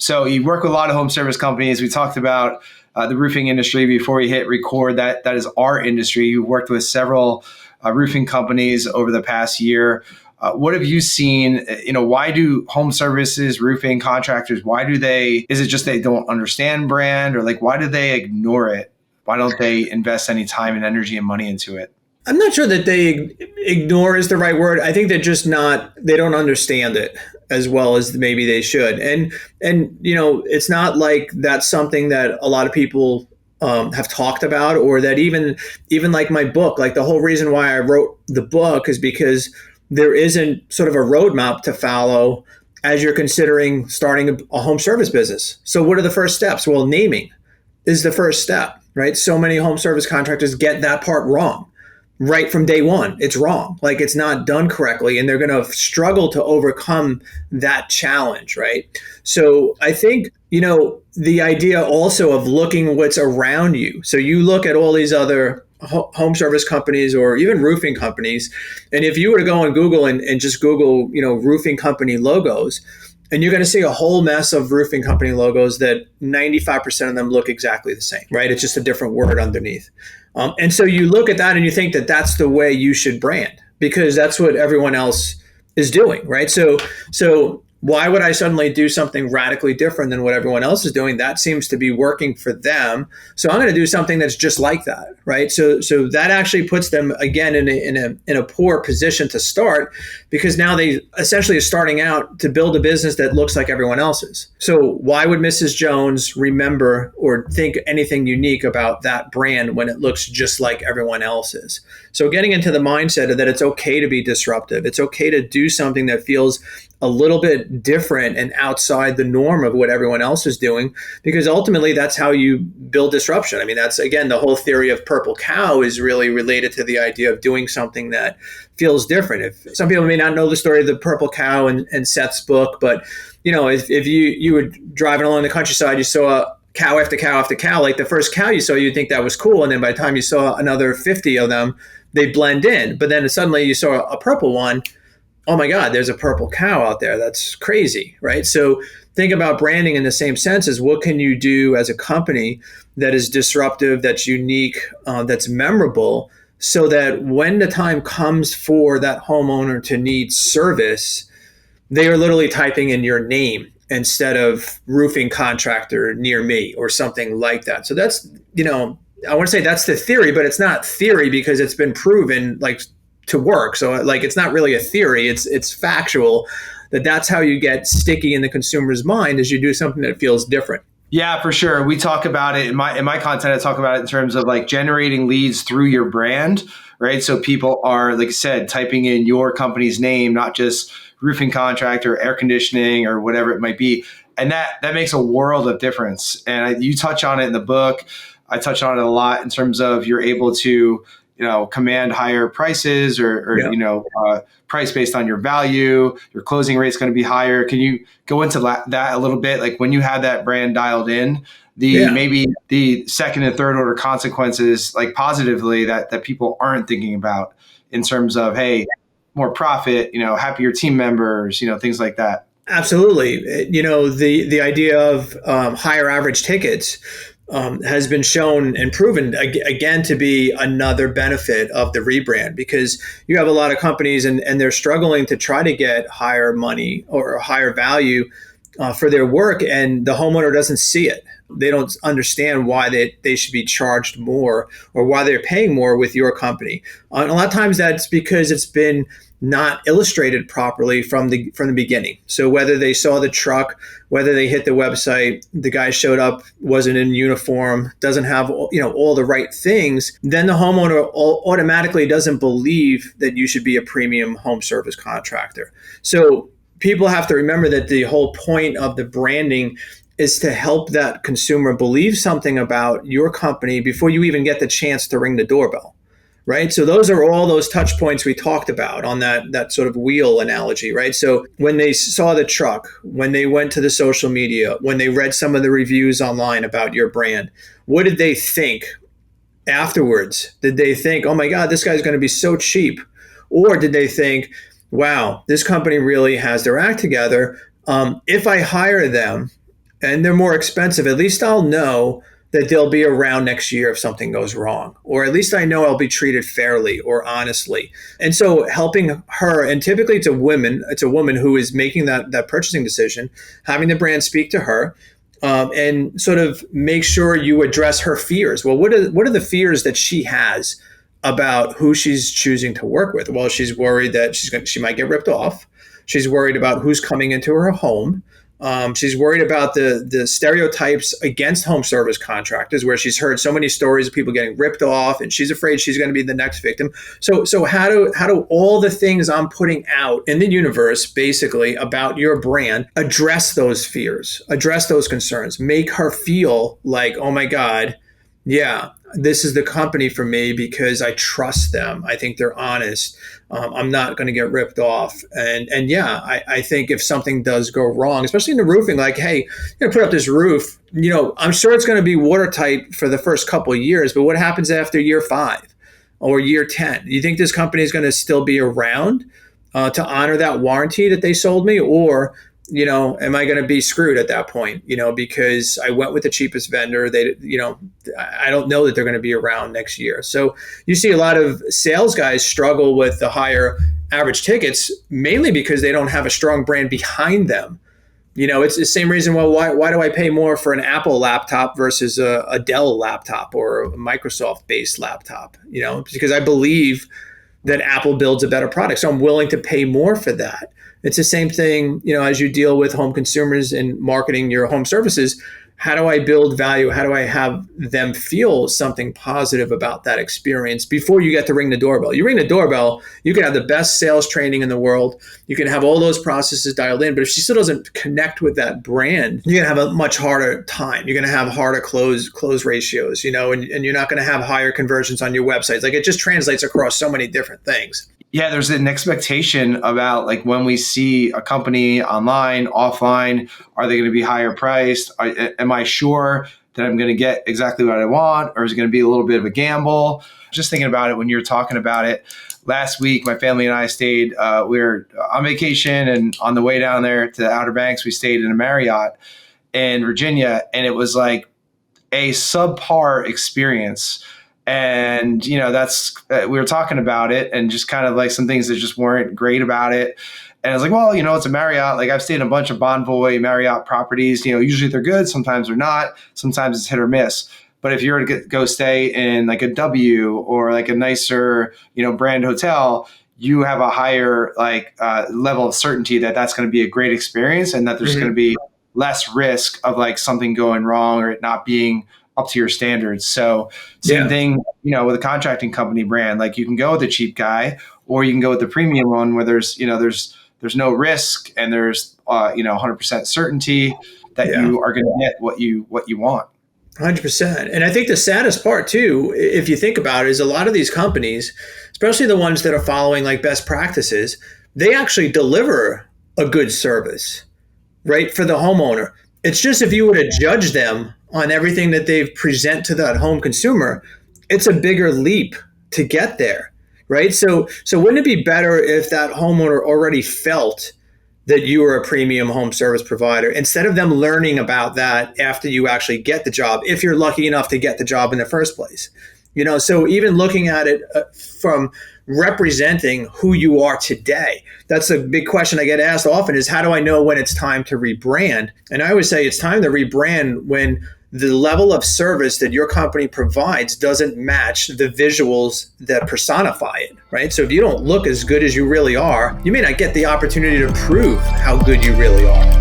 So you work with a lot of home service companies. We talked about the roofing industry before we hit record. That is our industry. You worked with several roofing companies over the past year. What have you seen? Why do home services, roofing contractors, is it just they don't understand brand, or like, why do they ignore it? Why don't they invest any time and energy and money into it? I'm not sure that they ignore is the right word. I think they don't understand it as well as maybe they should. And it's not like that's something that a lot of people have talked about, or that even like my book, like the whole reason why I wrote the book is because there isn't sort of a roadmap to follow as you're considering starting a home service business. So what are the first steps? Well, naming is the first step, right? So many home service contractors get that part wrong. Right from day one, it's wrong. Like, it's not done correctly, and they're going to struggle to overcome that challenge, right? So I think, the idea also of looking what's around you. So you look at all these other home service companies or even roofing companies, and if you were to go on Google and just Google, roofing company logos, and you're going to see a whole mess of roofing company logos that 95% of them look exactly the same, right? It's just a different word underneath. And so you look at that and you think that that's the way you should brand, because that's what everyone else is doing, right? So why would I suddenly do something radically different than what everyone else is doing? That seems to be working for them. So I'm going to do something that's just like that, right? So that actually puts them again in a poor position to start, because now they essentially are starting out to build a business that looks like everyone else's. So why would Mrs. Jones remember or think anything unique about that brand when it looks just like everyone else's? So getting into the mindset of that it's okay to be disruptive. It's okay to do something that feels a little bit different and outside the norm of what everyone else is doing, because ultimately that's how you build disruption. I mean, that's, again, the whole theory of purple cow is really related to the idea of doing something that feels different. If some people may not know the story of the purple cow and Seth's book, but if you were driving along the countryside, you saw cow after cow after cow, like the first cow you saw, you'd think that was cool. And then by the time you saw another 50 of them, they blend in. But then suddenly you saw a purple one. Oh my God, there's a purple cow out there. That's crazy, right? So think about branding in the same sense as what can you do as a company that is disruptive, that's unique, that's memorable, so that when the time comes for that homeowner to need service, they are literally typing in your name instead of roofing contractor near me or something like that. So that's, I want to say that's the theory, but it's not theory because it's been proven to work. So it's not really a theory. It's factual that's how you get sticky in the consumer's mind, is you do something that feels different. Yeah, for sure. We talk about it in my content. I talk about it in terms of generating leads through your brand, right? So people are, like I said, typing in your company's name, not just roofing contractor, air conditioning, or whatever it might be. And that makes a world of difference. And you touch on it in the book. I touch on it a lot in terms of you're able to command higher prices or price based on your value. Your closing rate is going to be higher. Can you go into that a little bit? Like when you have that brand dialed in, maybe the second and third order consequences, like positively, that people aren't thinking about in terms of, hey, more profit, happier team members, things like that. Absolutely. The idea of higher average tickets has been shown and proven again to be another benefit of the rebrand, because you have a lot of companies and they're struggling to try to get higher money or higher value for their work, and the homeowner doesn't see it. They don't understand why they should be charged more or why they're paying more with your company. And a lot of times that's because it's been not illustrated properly from the beginning. So whether they saw the truck, whether they hit the website, the guy showed up, wasn't in uniform, doesn't have all the right things, then the homeowner automatically doesn't believe that you should be a premium home service contractor. So people have to remember that the whole point of the branding is to help that consumer believe something about your company before you even get the chance to ring the doorbell. Right. So those are all those touch points we talked about on that sort of wheel analogy. Right. So when they saw the truck, when they went to the social media, when they read some of the reviews online about your brand, what did they think afterwards? Did they think, oh my God, this guy's going to be so cheap? Or did they think, wow, this company really has their act together. If I hire them, and they're more expensive, at least I'll know that they'll be around next year if something goes wrong, or at least I know I'll be treated fairly or honestly. And so helping her, and typically it's a woman who is making that purchasing decision, having the brand speak to her, and sort of make sure you address her fears. Well, what are the fears that she has about who she's choosing to work with? Well, she's worried that she might get ripped off. She's worried about who's coming into her home. She's worried about the stereotypes against home service contractors, where she's heard so many stories of people getting ripped off, and she's afraid she's going to be the next victim. So how do all the things I'm putting out in the universe, basically about your brand, address those fears, address those concerns, make her feel like, oh my God, yeah, this is the company for me because I trust them. I think they're honest. I'm not going to get ripped off. And yeah, I think if something does go wrong, especially in the roofing, like, hey, you're going to put up this roof, I'm sure it's going to be watertight for the first couple of years, but what happens after year 5 or year 10? You think this company is going to still be around to honor that warranty that they sold me? Or am I going to be screwed at that point? Because I went with the cheapest vendor. I don't know that they're going to be around next year. So you see a lot of sales guys struggle with the higher average tickets, mainly because they don't have a strong brand behind them. It's the same reason. Well, why do I pay more for an Apple laptop versus a Dell laptop or a Microsoft-based laptop? Because I believe that Apple builds a better product, so I'm willing to pay more for that. It's the same thing, as you deal with home consumers and marketing your home services. How do I build value? How do I have them feel something positive about that experience before you get to ring the doorbell? You ring the doorbell, you can have the best sales training in the world. You can have all those processes dialed in, but if she still doesn't connect with that brand, you're going to have a much harder time. You're going to have harder close ratios, and you're not going to have higher conversions on your websites. Like, it just translates across so many different things. Yeah, there's an expectation about, like, when we see a company online, offline, are they going to be higher priced? Am I sure that I'm going to get exactly what I want, or is it going to be a little bit of a gamble? Just thinking about it when you're talking about it. Last week, my family and I stayed, we were on vacation, and on the way down there to the Outer Banks, we stayed in a Marriott in Virginia, and it was like a subpar experience. And, that's, we were talking about it and just kind of like some things that just weren't great about it. And I was like, well, it's a Marriott. Like, I've stayed in a bunch of Bonvoy Marriott properties. Usually they're good. Sometimes they're not. Sometimes it's hit or miss. But if you were to go stay in like a W or like a nicer, brand hotel, you have a higher level of certainty that that's going to be a great experience, and that there's going to be less risk of like something going wrong or it not being up to your standards. So same thing, with a contracting company brand. Like, you can go with the cheap guy, or you can go with the premium one where there's no risk, and there's 100% certainty that you are going to get what you want. 100%. And I think the saddest part too, if you think about it, is a lot of these companies, especially the ones that are following like best practices, they actually deliver a good service, right, for the homeowner. It's just, if you were to judge them on everything that they present to that home consumer, it's a bigger leap to get there, right? So wouldn't it be better if that homeowner already felt that you were a premium home service provider, instead of them learning about that after you actually get the job, if you're lucky enough to get the job in the first place? So even looking at it from representing who you are today, that's a big question I get asked often, is how do I know when it's time to rebrand? And I always say it's time to rebrand when the level of service that your company provides doesn't match the visuals that personify it, right? So if you don't look as good as you really are, you may not get the opportunity to prove how good you really are.